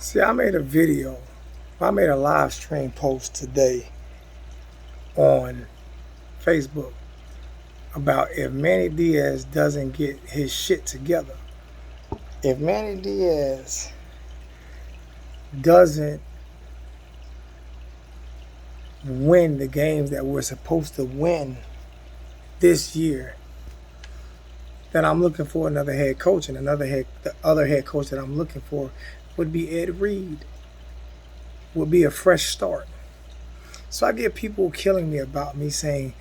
See, I made a live stream post today on Facebook about if Manny Diaz doesn't get his shit together. If Manny Diaz doesn't win the games that we're supposed to win this year, then I'm looking for another head coach, and the other head coach that I'm looking for would be Ed Reed. Would be a fresh start. So I get people killing me about me saying,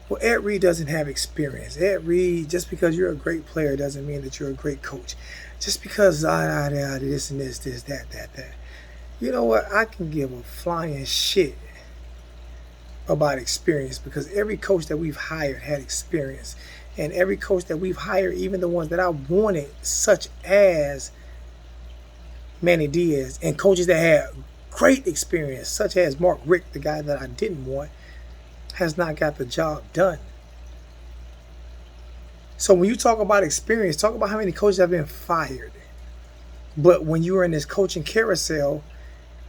well, Ed Reed doesn't have experience. Ed Reed, just because you're a great player doesn't mean that you're a great coach. Just because this and this, that. You know what? I can give a flying shit about experience, because every coach that we've hired had experience. And every coach that we've hired, even the ones that I wanted, such as Manny Diaz, and coaches that had great experience, such as Mark Richt, the guy that I didn't want, has not got the job done. So when you talk about experience, talk about how many coaches have been fired. But when you're in this coaching carousel,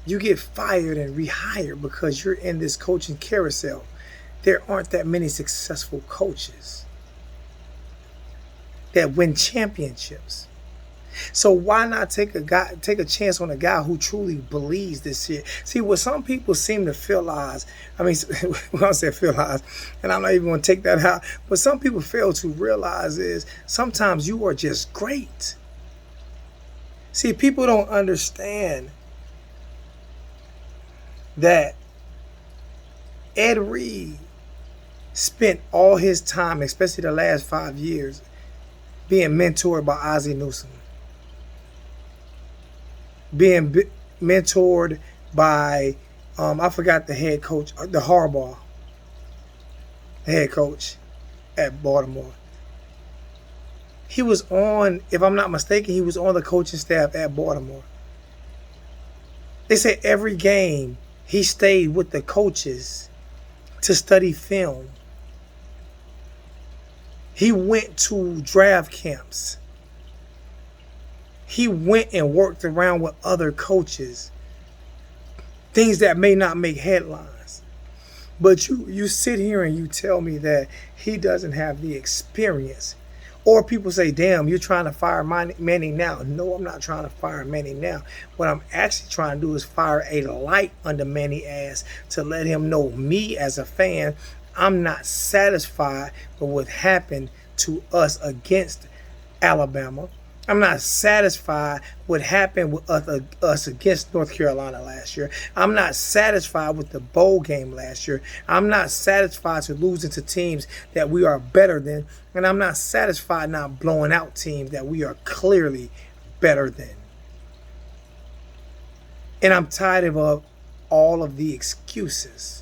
you get fired and rehired because you're in this coaching carousel. There aren't that many successful coaches that win championships. So why not take a chance on a guy who truly believes this shit? See, what some people seem to realize, when I say realize, and I'm not even going to take that out, but some people fail to realize is sometimes you are just great. See, people don't understand that Ed Reed spent all his time, especially the last 5 years, being mentored by Ozzie Newsome. Being mentored by, I forgot the head coach, the Harbaugh, the head coach at Baltimore. He was on, if I'm not mistaken, he was on the coaching staff at Baltimore. They say every game he stayed with the coaches to study film. He went to draft camps. He went and worked around with other coaches. Things that may not make headlines. But you sit here and you tell me that he doesn't have the experience. Or people say, damn, you're trying to fire Manny now. No, I'm not trying to fire Manny now. What I'm actually trying to do is fire a light under Manny's ass to let him know, me as a fan, I'm not satisfied with what happened to us against Alabama. I'm not satisfied with what happened with us against North Carolina last year. I'm not satisfied with the bowl game last year. I'm not satisfied to losing to teams that we are better than. And I'm not satisfied not blowing out teams that we are clearly better than. And I'm tired of all of the excuses.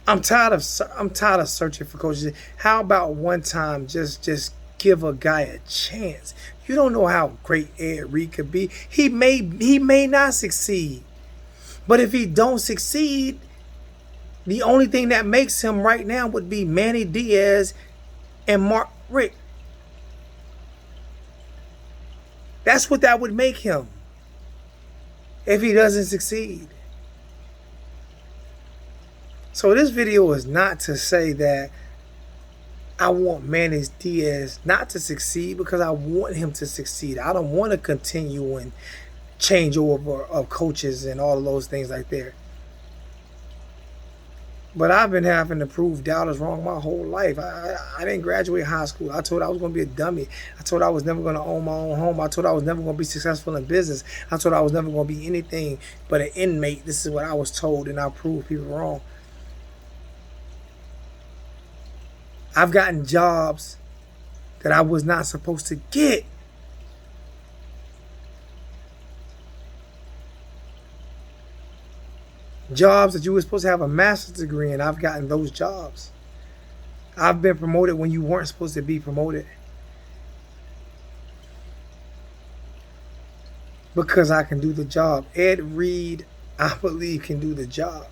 I'm tired of searching for coaches. How about one time just give a guy a chance? You don't know how great Ed Reed could be. He may not succeed. But if he don't succeed, the only thing that makes him right now would be Manny Diaz and Mark Richt. That's what that would make him if he doesn't succeed. So this video is not to say that I want Manny Diaz not to succeed, because I want him to succeed. I don't want to continue and change over of coaches and all of those things like that. But I've been having to prove doubters wrong my whole life. I didn't graduate high school. I told I was going to be a dummy. I told I was never going to own my own home. I told I was never going to be successful in business. I told I was never going to be anything but an inmate. This is what I was told, and I proved people wrong. I've gotten jobs that I was not supposed to get. Jobs that you were supposed to have a master's degree in, I've gotten those jobs. I've been promoted when you weren't supposed to be promoted. Because I can do the job. Ed Reed, I believe, can do the job.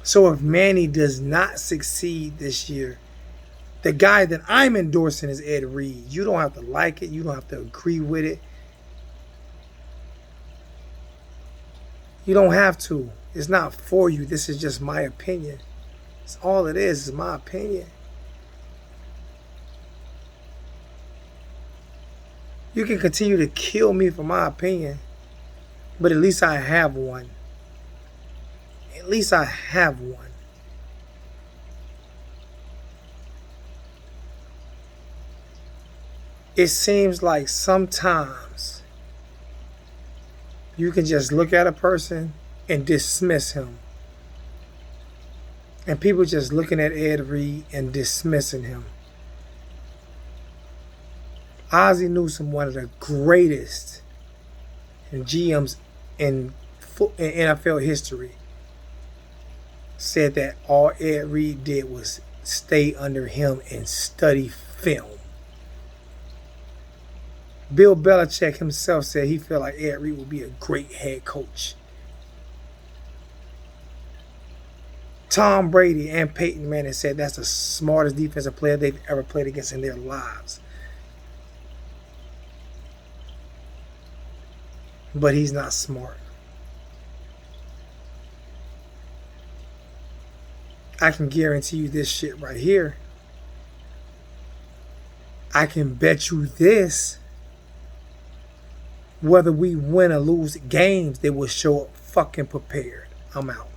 So if Manny does not succeed this year, The guy that I'm endorsing is Ed Reed. You don't have to like it. You don't have to agree with it. You don't have to. It's not for you. This is just my opinion. It's all it is my opinion. You can continue to kill me for my opinion, but at least I have one. At least I have one. It seems like sometimes you can just look at a person and dismiss him. And people just looking at Ed Reed and dismissing him. Ozzie Newsome, one of the greatest GMs in NFL history, said that all Ed Reed did was stay under him and study film. Bill Belichick himself said he felt like Ed Reed would be a great head coach. Tom Brady and Peyton Manning said that's the smartest defensive player they've ever played against in their lives. But he's not smart. I can guarantee you this shit right here. I can bet you this. Whether we win or lose games, they will show up fucking prepared. I'm out.